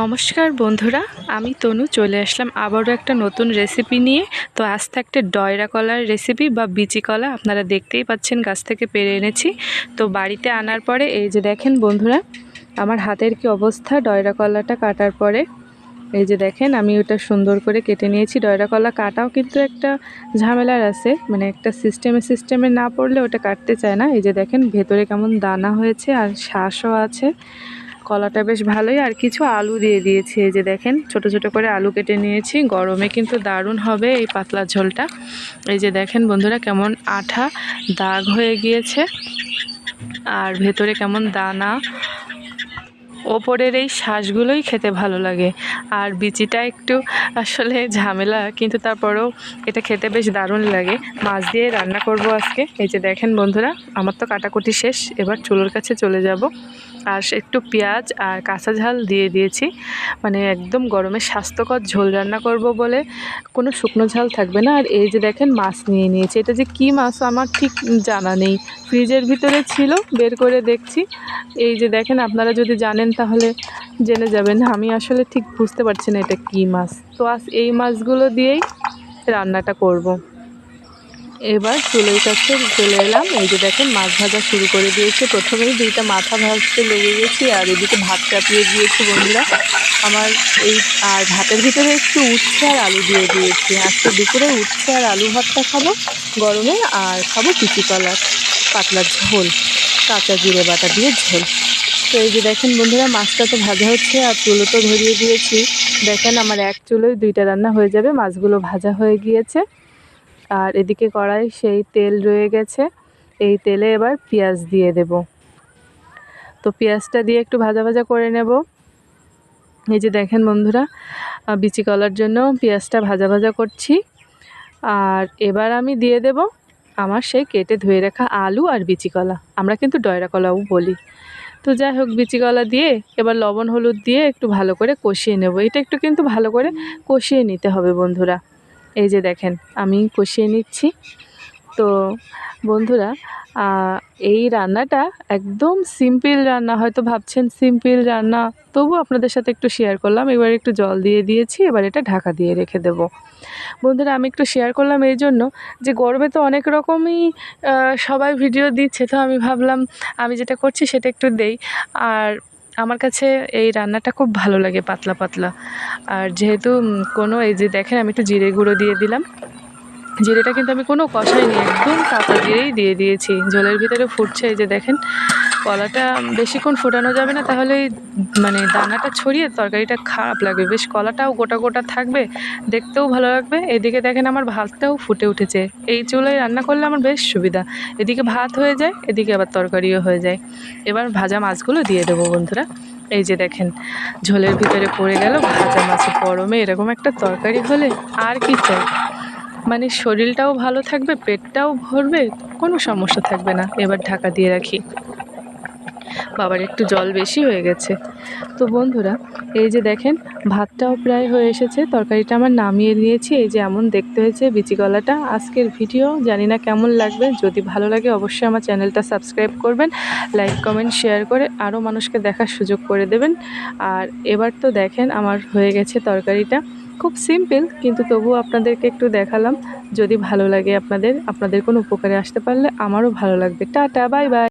নমস্কার বন্ধুরা, আমি তনু চলে আসলাম আবারও একটা নতুন রেসিপি নিয়ে। তো আজ থাকতে ডয়রা কলার রেসিপি বা বিচি কলা আপনারা দেখতেই পাচ্ছেন, গাছ থেকে পেরে এনেছি। তো বাড়িতে আনার পরে এই যে দেখেন বন্ধুরা, আমার হাতের কি অবস্থা ডয়রা কলাটা কাটার পরে। এই যে দেখেন আমি ওটা সুন্দর করে কেটে নিয়েছি। ডয়রা কলা কাটাও কিন্তু একটা ঝামেলার আছে, মানে একটা সিস্টেমে না পড়লে ওটা কাটতে চায় না। এই যে দেখেন ভেতরে কেমন দানা হয়েছে আর শ্বাসও আছে। কলাটা বেশ ভালোই। আর কিছু আলু দিয়ে দিয়েছি, এই যে দেখেন ছোট ছোট করে আলু কেটে নিয়েছি। গরমে কিন্তু দারুণ হবে এই পাতলা ঝোলটা। এই যে দেখেন বন্ধুরা কেমন আঠা দাগ হয়ে গিয়েছে আর ভেতরে কেমন দানা। ওপরের এই শ্বাসগুলোই খেতে ভালো লাগে, আর বিচিটা একটু আসলে ঝামেলা, কিন্তু তারপরেও এটা খেতে বেশ দারুণ লাগে। মাছ দিয়ে রান্না করব আজকে। এই যে দেখেন বন্ধুরা, আমার তো কাটাকুটি শেষ, এবার চুলোর কাছে চলে যাব। আর একটু পেঁয়াজ আর কাঁচা ঝাল দিয়ে দিয়েছি, মানে একদম গরমে স্বাস্থ্যকর ঝোল রান্না করব বলে কোনো শুকনো ঝাল থাকবে না। আর এই যে দেখেন মাছ নিয়ে নিয়েছি, এটা যে কী মাছ আমার ঠিক জানা নেই, ফ্রিজের ভিতরে ছিল, বের করে দেখছি। এই যে দেখেন আপনারা যদি জানেন তাহলে জেনে যাবেন, আমি আসলে ঠিক বুঝতে পারছি না এটা কী মাছ। তো আজ এই মাছগুলো দিয়েই রান্নাটা করব। এবার চুলোর কাছে চলে এলাম। এই যে দেখেন মাছ ভাজা শুরু করে দিয়েছে। প্রথমেই দুইটা মাথা ভাজতে লেগে গেছি, আর এদিকে ভাত চাপিয়ে দিয়েছি বন্ধুরা আমার। এই আর ভাতের ভিতরে একটু উচ্ছে আর আলু দিয়ে দিয়েছি। আজকে দুপুরে উচ্ছে আর আলু ভাতটা খাবো গরমে, আর খাবো বিচি কলার পাতলা ঝোল, কাঁচা জিরে বাটা দিয়ে ঝোল। তো এই যে দেখেন বন্ধুরা মাছটা তো ভাজা হচ্ছে আর চুলো তো ধরিয়ে দিয়েছি। দেখেন আমার এক চুলোয় দুইটা রান্না হয়ে যাবে। মাছগুলো ভাজা হয়ে গিয়েছে আর এদিকে কড়াই সেই তেল রয়ে গেছে। এই তেলে এবার পেঁয়াজ দিয়ে দেব। তো পেঁয়াজটা দিয়ে একটু ভাজা ভাজা করে নেব। এই যে দেখেন বন্ধুরা, বিচি কলার জন্য পেঁয়াজটা ভাজা ভাজা করছি। আর এবার আমি দিয়ে দেব আমার সেই কেটে ধুয়ে রাখা আলু আর বিচি কলা, আমরা কিন্তু ডয়রা কলাও বলি। তো যাই হোক, বিচি কলা দিয়ে এবার লবণ হলুদ দিয়ে একটু ভালো করে কষিয়ে নেব। এটা একটু কিন্তু ভালো করে কষিয়ে নিতে হবে বন্ধুরা। এই যে দেখেন আমি কষিয়ে নিচ্ছি। তো বন্ধুরা, এই রান্নাটা একদম সিম্পল রান্না, হয়তো ভাবছেন সিম্পল রান্না, তবু আপনাদের সাথে একটু শেয়ার করলাম। এবার একটু জল দিয়ে দিয়েছি, এবার এটা ঢাকা দিয়ে রেখে দেব। বন্ধুরা আমি একটু শেয়ার করলাম এই জন্য যে গরমে তো অনেক রকমই সবাই ভিডিও দিচ্ছে, তো আমি ভাবলাম আমি যেটা করছি সেটা একটু দেই। আর আমার কাছে এই রান্নাটা খুব ভালো লাগে, পাতলা পাতলা। আর যেহেতু কোনো, এই যে দেখেন আমি একটু জিরে গুঁড়ো দিয়ে দিলাম। জিরেটা কিন্তু আমি কোনো কষাইনি, একদম কাঁচা জিরেই দিয়ে দিয়েছি। ঝোলের ভিতরে ফুটছে, এই যে দেখেন। কলাটা বেশিক্ষণ ফোটানো যাবে না, তাহলে মানে দানাটা ছড়িয়ে তরকারিটা খারাপ লাগবে। বেশ কলাটাও গোটা গোটা থাকবে, দেখতেও ভালো লাগবে। এদিকে দেখেন আমার ভাতটাও ফুটে উঠেছে। এই চুলায় রান্না করলে আমার বেশ সুবিধা, এদিকে ভাত হয়ে যায়, এদিকে আবার তরকারিও হয়ে যায়। এবার ভাজা মাছগুলো দিয়ে দেবো বন্ধুরা। এই যে দেখেন ঝোলের ভিতরে পড়ে গেল ভাজা মাছ। গরমে এরকম একটা তরকারি হলে আর কি চাই, মানে শরীরটাও ভালো থাকবে, পেটটাও ভরবে, কোনো সমস্যা থাকবে না। এবার ঢাকা দিয়ে রাখি। বাবার একটু জল বেশি হয়ে গেছে। তো বন্ধুরা এই যে দেখেন ভাতটাও প্রায় হয়ে এসেছে, তরকারিটা আমার নামিয়ে নিয়েছি। এই যে এমন দেখতে হয়েছে বিচি কলাটা। আজকের ভিডিও জানি না কেমন লাগবে, যদি ভালো লাগে অবশ্যই আমার চ্যানেলটা সাবস্ক্রাইব করবেন, লাইক কমেন্ট শেয়ার করে আরও মানুষকে দেখার সুযোগ করে দেবেন। আর এবার তো দেখেন আমার হয়ে গেছে তরকারিটা। খুব সিম্পল, কিন্তু তবুও আপনাদেরকে একটু দেখালাম। যদি ভালো লাগে আপনাদের কোনো উপকারে আসতে পারলে আমারও ভালো লাগবে। Tata, bye bye.